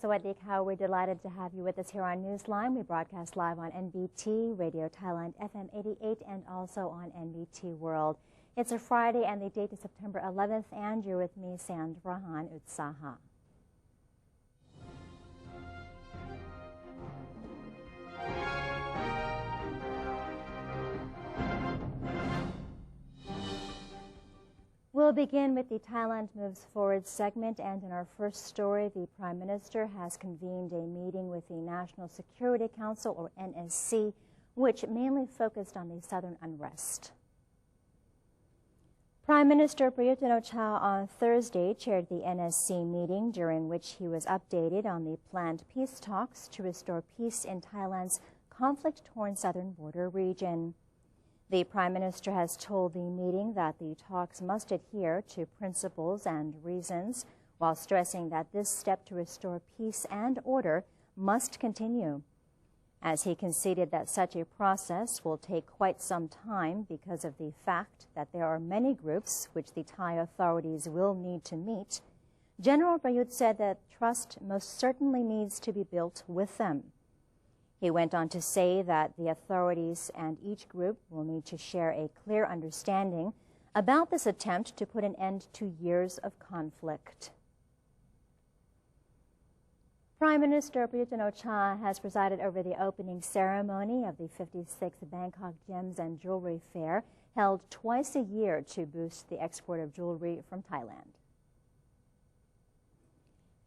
Sawadika, we're delighted to have you with us here on Newsline. We broadcast live on NBT, Radio Thailand, FM 88, and also on NBT World. It's a Friday, and the date is September 11th, and you're with me, Sandrahan Utsaha. We'll begin with the Thailand Moves Forward segment, and in our first story, the Prime Minister has convened a meeting with the National Security Council, or NSC, which mainly focused on the southern unrest. Prime Minister Prayut Chan-o-cha on Thursday chaired the NSC meeting, during which he was updated on the planned peace talks to restore peace in Thailand's conflict-torn southern border region. The Prime Minister has told the meeting that the talks must adhere to principles and reasons, while stressing that this step to restore peace and order must continue. As he conceded that such a process will take quite some time because of the fact that there are many groups which the Thai authorities will need to meet, General Prayut said that trust most certainly needs to be built with them. He went on to say that the authorities and each group will need to share a clear understanding about this attempt to put an end to years of conflict. Prime Minister Prayut Chan-o-cha has presided over the opening ceremony of the 56th Bangkok Gems and Jewelry Fair, held twice a year to boost the export of jewelry from Thailand.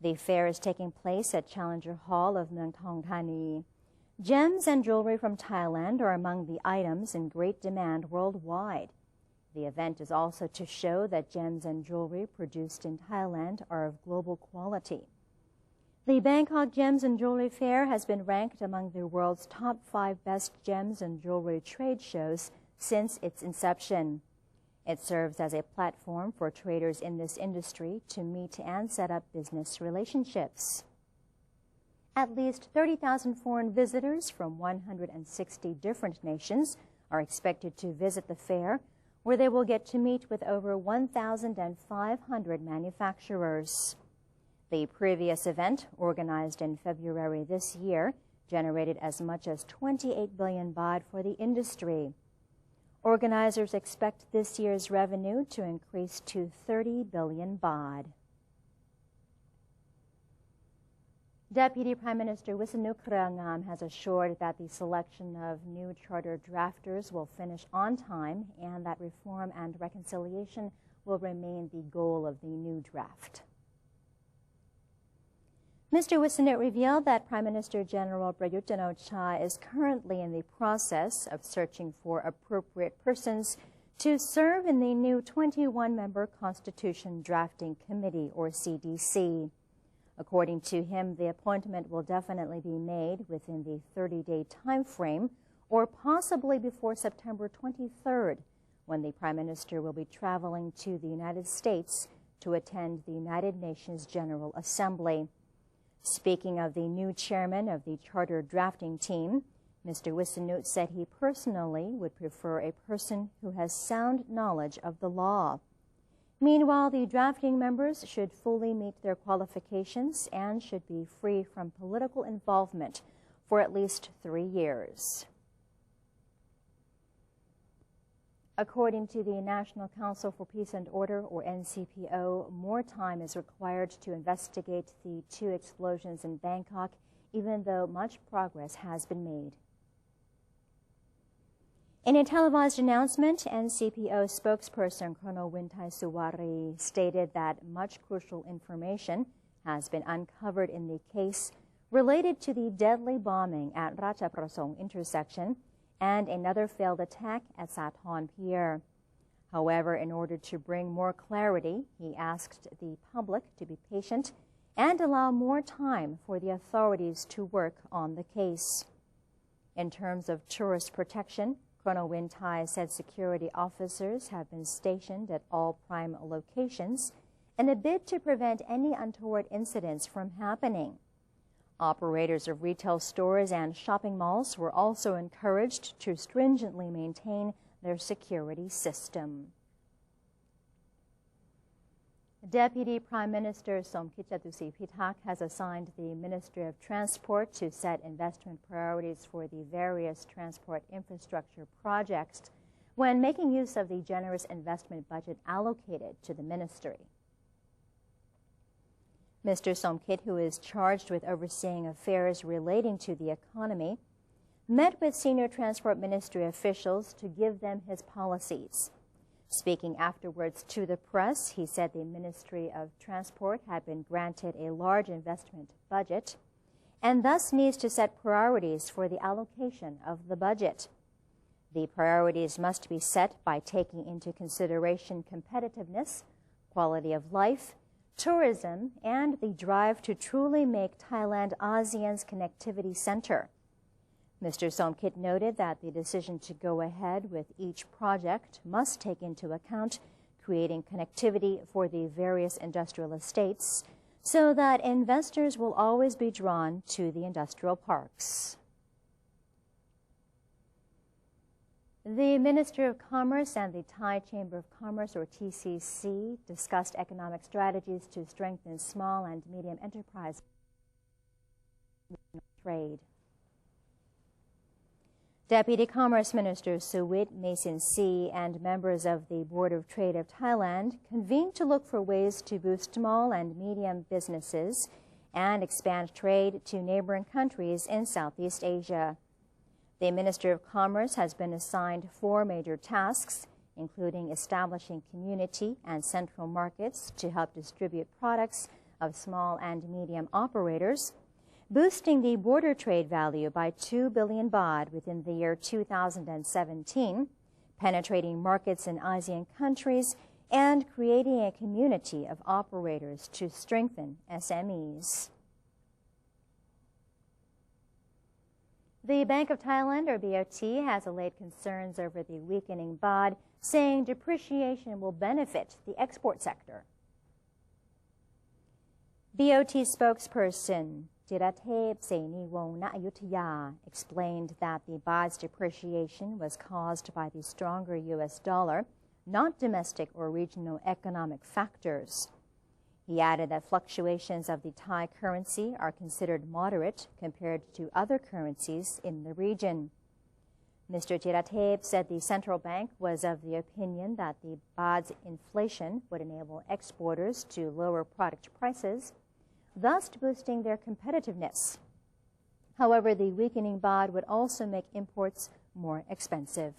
The fair is taking place at Challenger Hall of Mueang Thong Thani. Gems and jewelry from Thailand are among the items in great demand worldwide. The event is also to show that gems and jewelry produced in Thailand are of global quality. The Bangkok Gems and Jewelry Fair has been ranked among the world's top 5 best gems and jewelry trade shows since its inception. It serves as a platform for traders in this industry to meet and set up business relationships. At least 30,000 foreign visitors from 160 different nations are expected to visit the fair, where they will get to meet with over 1,500 manufacturers. The previous event, organized in February this year, generated as much as 28 billion baht for the industry. Organizers expect this year's revenue to increase to 30 billion baht. Deputy Prime Minister Wisanu Krangam has assured that the selection of new charter drafters will finish on time and that reform and reconciliation will remain the goal of the new draft. Mr. Wisanu revealed that Prime Minister General Prayut Chan-o-cha is currently in the process of searching for appropriate persons to serve in the new 21-member Constitution Drafting Committee, or CDC. According to him, the appointment will definitely be made within the 30-day time frame, or possibly before September 23rd, when the Prime Minister will be traveling to the United States to attend the United Nations General Assembly. Speaking of the new chairman of the charter drafting team, Mr. Wisanu said he personally would prefer a person who has sound knowledge of the law. Meanwhile, the drafting members should fully meet their qualifications and should be free from political involvement for at least 3 years. According to the National Council for Peace and Order, or NCPO, more time is required to investigate the 2 explosions in Bangkok, even though much progress has been made. In a televised announcement, NCPO spokesperson Colonel Winthai Suwari stated that much crucial information has been uncovered in the case related to the deadly bombing at Ratchaprasong intersection and another failed attack at Sathorn Pier. However, in order to bring more clarity, he asked the public to be patient and allow more time for the authorities to work on the case. In terms of tourist protection, Colonel Winthai said security officers have been stationed at all prime locations in a bid to prevent any untoward incidents from happening. Operators of retail stores and shopping malls were also encouraged to stringently maintain their security system. Deputy Prime Minister Somkit Jatusipitak has assigned the Ministry of Transport to set investment priorities for the various transport infrastructure projects when making use of the generous investment budget allocated to the ministry. Mr. Somkit, who is charged with overseeing affairs relating to the economy, met with senior transport ministry officials to give them his policies. Speaking afterwards to the press, he said the Ministry of Transport had been granted a large investment budget and thus needs to set priorities for the allocation of the budget. The priorities must be set by taking into consideration competitiveness, quality of life, tourism, and the drive to truly make Thailand ASEAN's connectivity center. Mr. Somkit noted that the decision to go ahead with each project must take into account creating connectivity for the various industrial estates so that investors will always be drawn to the industrial parks. The Ministry of Commerce and the Thai Chamber of Commerce, or TCC, discussed economic strategies to strengthen small and medium enterprise trade. Deputy Commerce Minister Suwit Masin-Si and members of the Board of Trade of Thailand convened to look for ways to boost small and medium businesses and expand trade to neighboring countries in Southeast Asia. The Minister of Commerce has been assigned 4 major tasks, including establishing community and central markets to help distribute products of small and medium operators, boosting the border trade value by 2 billion baht within the year 2017, penetrating markets in ASEAN countries, and creating a community of operators to strengthen SMEs. The Bank of Thailand, or BOT, has allayed concerns over the weakening baht, saying depreciation will benefit the export sector. BOT spokesperson Jiratep Seniwong Ayutthaya explained that the baht's depreciation was caused by the stronger U.S. dollar, not domestic or regional economic factors. He added that fluctuations of the Thai currency are considered moderate compared to other currencies in the region. Mr. Jiratep said the central bank was of the opinion that the baht's inflation would enable exporters to lower product prices, thus boosting their competitiveness. However, the weakening baht would also make imports more expensive.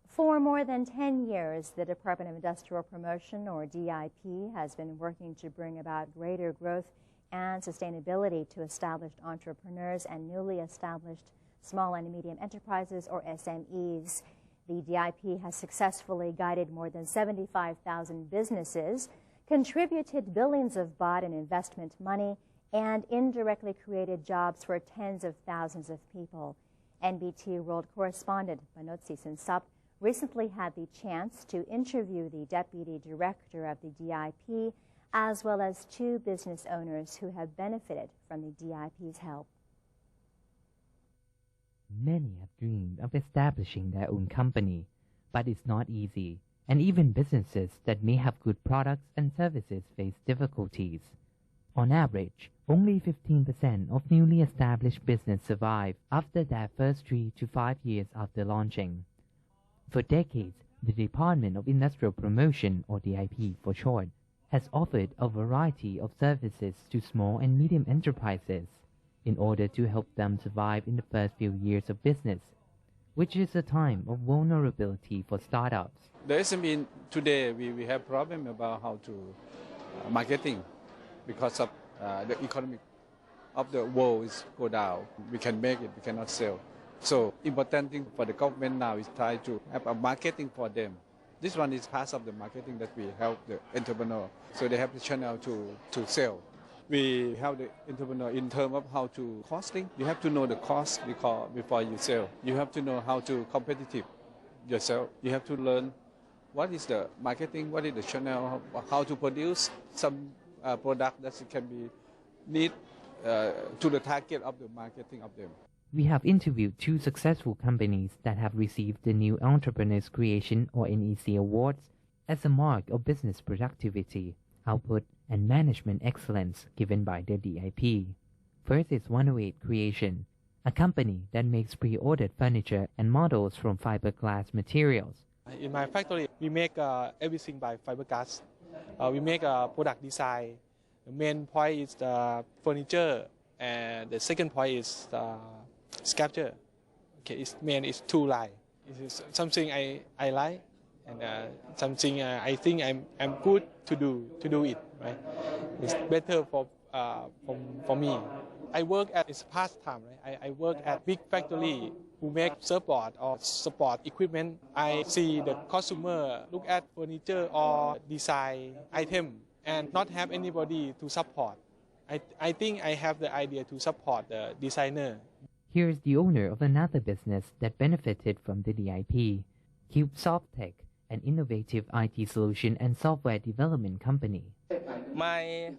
For more than 10 years, the Department of Industrial Promotion, or DIP, has been working to bring about greater growth and sustainability to established entrepreneurs and newly established small and medium enterprises, or SMEs. The DIP has successfully guided more than 75,000 businesses, contributed billions of baht in investment money, and indirectly created jobs for tens of thousands of people. NBT World correspondent Manot Sisansap recently had the chance to interview the deputy director of the DIP, as well as 2 business owners who have benefited from the DIP's help. Many have dreamed of establishing their own company, but it's not easy, and even businesses that may have good products and services face difficulties. On average, only 15% of newly established businesses survive after their first 3 to 5 years after launching. For decades, the Department of Industrial Promotion, or DIP for short, has offered a variety of services to small and medium enterprises in order to help them survive in the first few years of business, which is a time of vulnerability for startups. The SME today, we have problem about how to marketing because of the economy of the world is go down. We can make it, we cannot sell. So important thing for the government now is try to have a marketing for them. This one is part of the marketing that we help the entrepreneur. So they have the channel to sell. We help the entrepreneur in terms of how to costing. You have to know the cost before you sell. You have to know how to competitive yourself. You have to learn what is the marketing, what is the channel, how to produce some product that can be need to the target of the marketing of them. We have interviewed 2 successful companies that have received the New Entrepreneurs Creation or NEC Awards as a mark of business productivity, output, and management excellence given by the DIP. First is 108 Creation, a company that makes pre-ordered furniture and models from fiberglass materials. In my factory, we make everything by fiberglass. We make product design. The main point is the furniture, and the second point is the sculpture. Okay, its main is 2 lines. It is something I like, and something I think I'm good to do it. Right, it's better for me. I work at it's pastime. Right, I work at big factory who make surfboard or sport equipment. I see the consumer look at furniture or design item and not have anybody to support. I think I have the idea to support the designer. Here is the owner of another business that benefited from the DIP, Cube Softtech, an innovative IT solution and software development company. My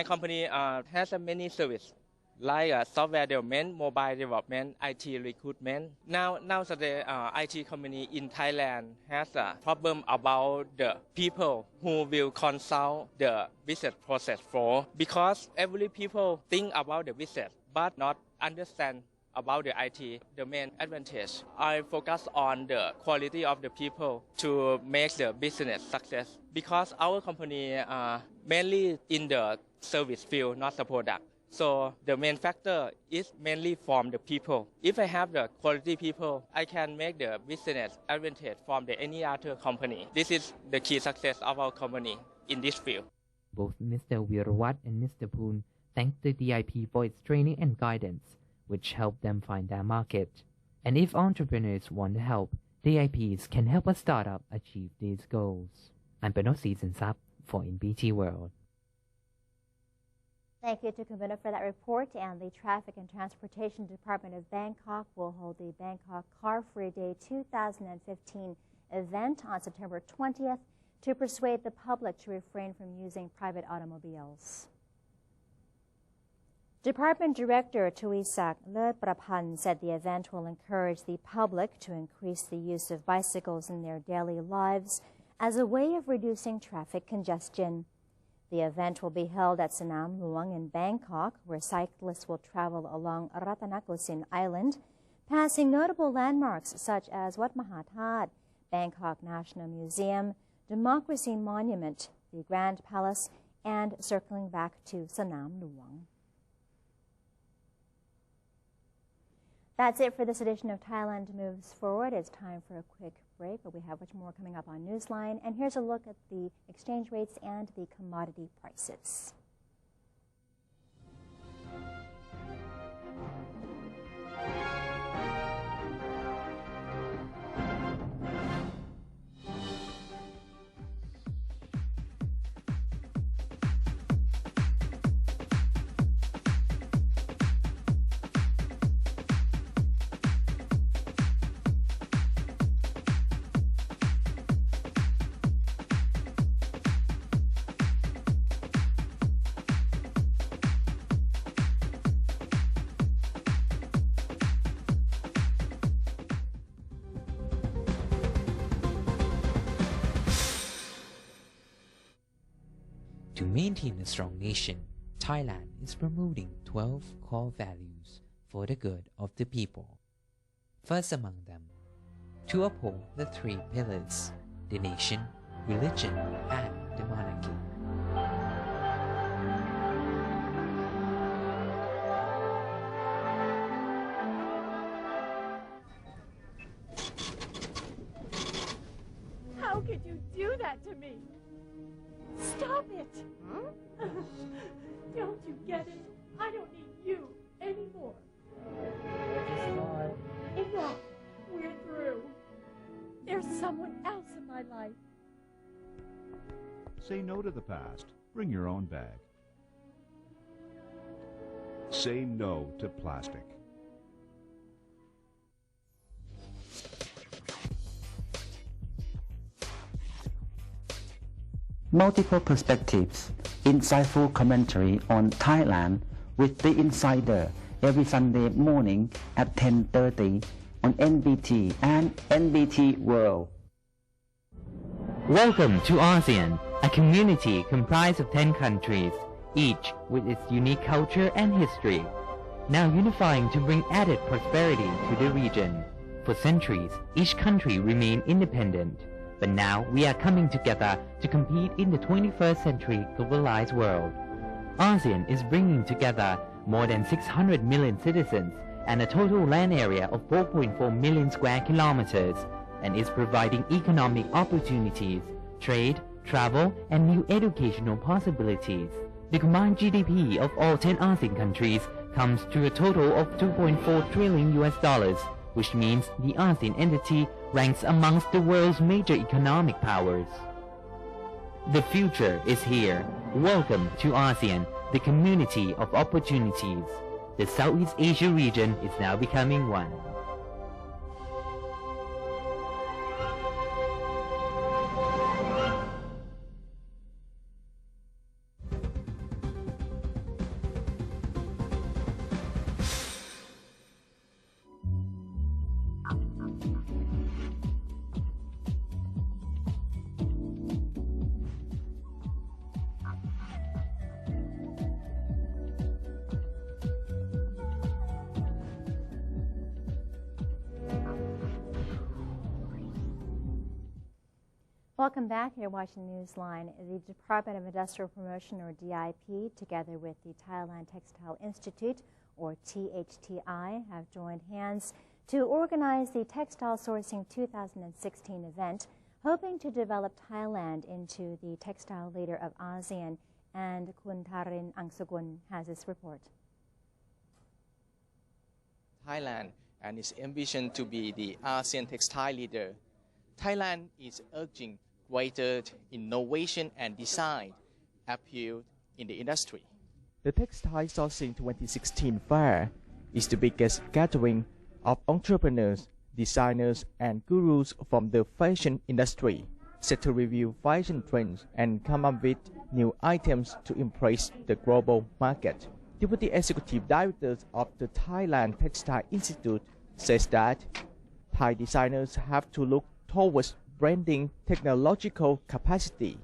company has many services like software development, mobile development, IT recruitment. Now the IT company in Thailand has a problem about the people who will consult the business process for, because every people think about the business but not understand about the IT. The main advantage, I focus on the quality of the people to make the business success, because our company mainly in the service field, not the product. So the main factor is mainly from the people. If I have the quality people, I can make the business advantage from any other company. This is the key success of our company in this field. Both Mr. Virawat and Mr. Poon thank the DIP for its training and guidance, which helped them find their market. And if entrepreneurs want to help, DIPs can help a startup achieve these goals. I'm Bernard Season-Sap for NBT World. Thank you to Kumuna for that report. And the Traffic and Transportation Department of Bangkok will hold the Bangkok Car Free Day 2015 event on September 20th to persuade the public to refrain from using private automobiles. Department Director Tuisak Lerprapan said the event will encourage the public to increase the use of bicycles in their daily lives as a way of reducing traffic congestion. The event will be held at Sanam Luang in Bangkok, where cyclists will travel along Ratanakosin Island, passing notable landmarks such as Wat Mahathat, Bangkok National Museum, Democracy Monument, the Grand Palace, and circling back to Sanam Luang. That's it for this edition of Thailand Moves Forward. It's time for a quick break, but we have much more coming up on Newsline. And here's a look at the exchange rates and the commodity prices. To maintain a strong nation, Thailand is promoting 12 core values for the good of the people. First among them, to uphold the 3 pillars: the nation, religion, and the monarchy. How could you do that to me? Stop it! Huh? Don't you get it? I don't need you anymore. Enough. We're through. There's someone else in my life. Say no to the past. Bring your own bag. Say no to plastic. Multiple perspectives, insightful commentary on Thailand with the insider every Sunday morning at 10:30 on NBT and NBT World. Welcome to ASEAN, a community comprised of 10 countries, each with its unique culture and history, now unifying to bring added prosperity to the region. For centuries, each country remained independent, but now we are coming together to compete in the 21st century globalized world. ASEAN is bringing together more than 600 million citizens and a total land area of 4.4 million square kilometers, and is providing economic opportunities, trade, travel, and new educational possibilities. The combined GDP of all 10 ASEAN countries comes to a total of $2.4 trillion, which means the ASEAN entity ranks amongst the world's major economic powers. The future is here. Welcome to ASEAN, the community of opportunities. The Southeast Asia region is now becoming one. Welcome back. You're watching Newsline. The Department of Industrial Promotion, or DIP, together with the Thailand Textile Institute, or THTI, have joined hands to organize the Textile Sourcing 2016 event, hoping to develop Thailand into the textile leader of ASEAN. And Kun Tarin Angsugun has this report. Thailand and its ambition to be the ASEAN textile leader. Thailand is urging greater innovation and design appeal in the industry. The Textile Sourcing 2016 Fair is the biggest gathering of entrepreneurs, designers, and gurus from the fashion industry, set to review fashion trends and come up with new items to impress the global market. Deputy Executive Director of the Thailand Textile Institute says that Thai designers have to look towards branding technological capacity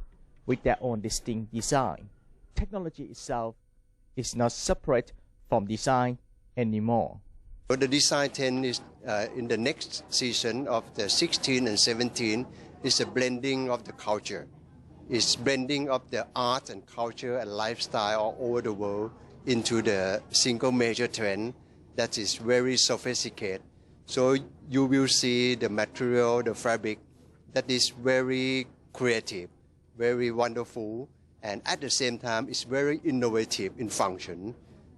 with their own distinct design. Technology itself is not separate from design anymore. The design 10 is in the next season of the 16 and 17 is a blending of the culture. It's blending of the art and culture and lifestyle all over the world into the single major trend that is very sophisticated. So you will see the material, the fabric, that is very creative, very wonderful, and at the same time, it's very innovative in function.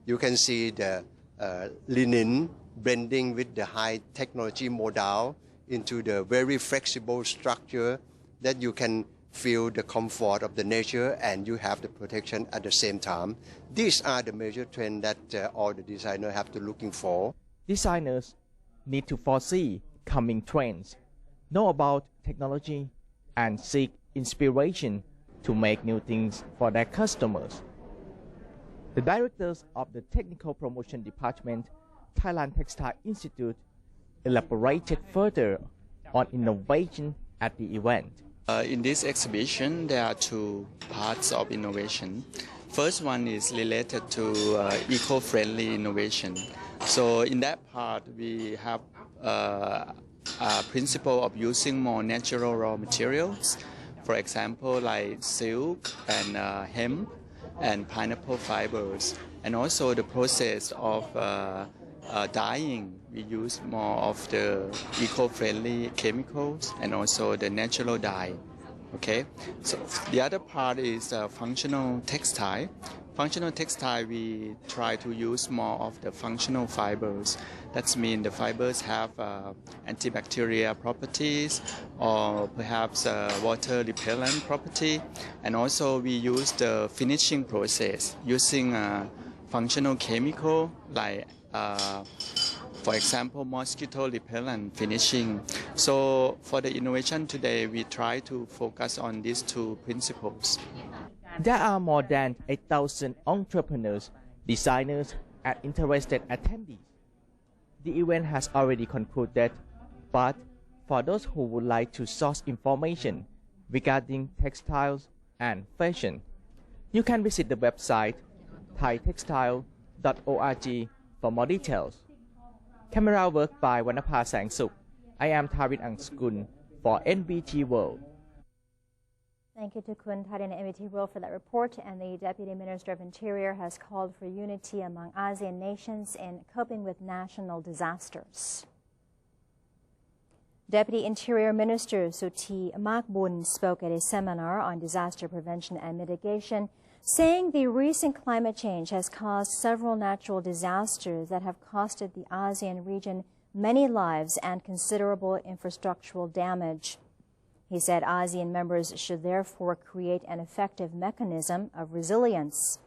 You can see the linen blending with the high technology modal into the very flexible structure that you can feel the comfort of the nature and you have the protection at the same time. These are the major trends that all the designers have to looking for. Designers need to foresee coming trends, know about technology, and seek inspiration to make new things for their customers. The directors of the Technical Promotion Department, Thailand Textile Institute, elaborated further on innovation at the event. In this exhibition, there are two parts of innovation. First one is related to eco-friendly innovation. So in that part, we have a principle of using more natural raw materials. For example, like silk and hemp and pineapple fibers. And also the process of dyeing. We use more of the eco-friendly chemicals and also the natural dye. Okay, so the other part is functional textile. Functional textile, we try to use more of the functional fibers. That means the fibers have antibacterial properties or perhaps water repellent property. And also we use the finishing process using functional chemical like for example, mosquito repellent finishing. So for the innovation today, we try to focus on these two principles. There are more than 8,000 entrepreneurs, designers, and interested attendees. The event has already concluded, but for those who would like to source information regarding textiles and fashion, you can visit the website thaitextile.org for more details. Camera work by Wanapa Sangsuk. I am Tharin Angskun for NBT World. Thank you to Kun Tharin and NBT World for that report. And the Deputy Minister of Interior has called for unity among ASEAN nations in coping with national disasters. Deputy Interior Minister Suti Makbun spoke at a seminar on disaster prevention and mitigation, saying the recent climate change has caused several natural disasters that have costed the ASEAN region many lives and considerable infrastructural damage. He said ASEAN members should therefore create an effective mechanism of resilience.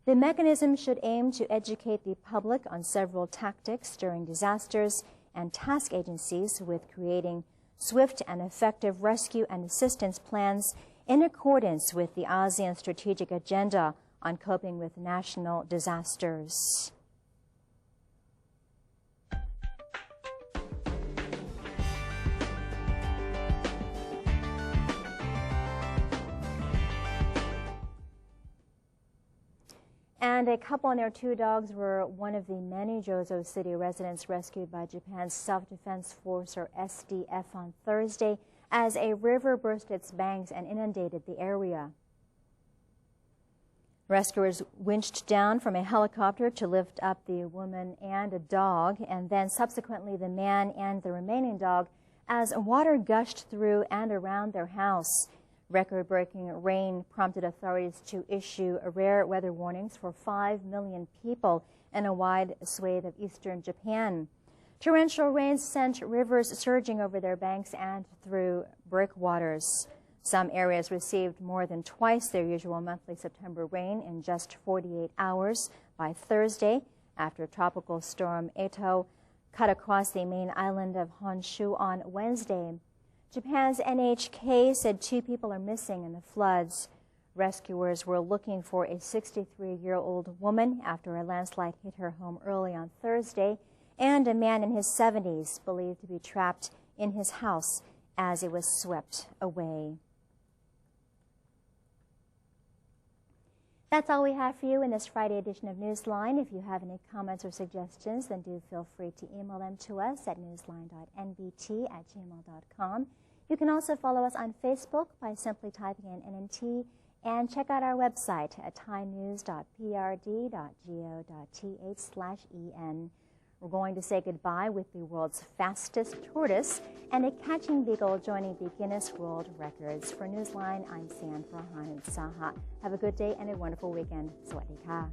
The mechanism should aim to educate the public on several tactics during disasters and task agencies with creating swift and effective rescue and assistance plans in accordance with the ASEAN Strategic Agenda on coping with national disasters. And a couple and their two dogs were one of the many Jozo City residents rescued by Japan's Self-Defense Force, or SDF, on Thursday as a river burst its banks and inundated the area. Rescuers winched down from a helicopter to lift up the woman and a dog, and then subsequently the man and the remaining dog as water gushed through and around their house. Record-breaking rain prompted authorities to issue rare weather warnings for 5 million people in a wide swathe of eastern Japan. Torrential rains sent rivers surging over their banks and through breakwaters. Some areas received more than twice their usual monthly September rain in just 48 hours by Thursday, after Tropical Storm Eto cut across the main island of Honshu on Wednesday. Japan's NHK said 2 people are missing in the floods. Rescuers were looking for a 63-year-old woman after a landslide hit her home early on Thursday, and a man in his 70s believed to be trapped in his house as it was swept away. That's all we have for you in this Friday edition of Newsline. If you have any comments or suggestions, then do feel free to email them to us at newsline.nbt@gmail.com. You can also follow us on Facebook by simply typing in NNT, and check out our website at thainews.prd.go.th/en. We're going to say goodbye with the world's fastest tortoise and a catching beagle joining the Guinness World Records. For Newsline, I'm Sandra Hanut Saha. Have a good day and a wonderful weekend. Sawadee ka.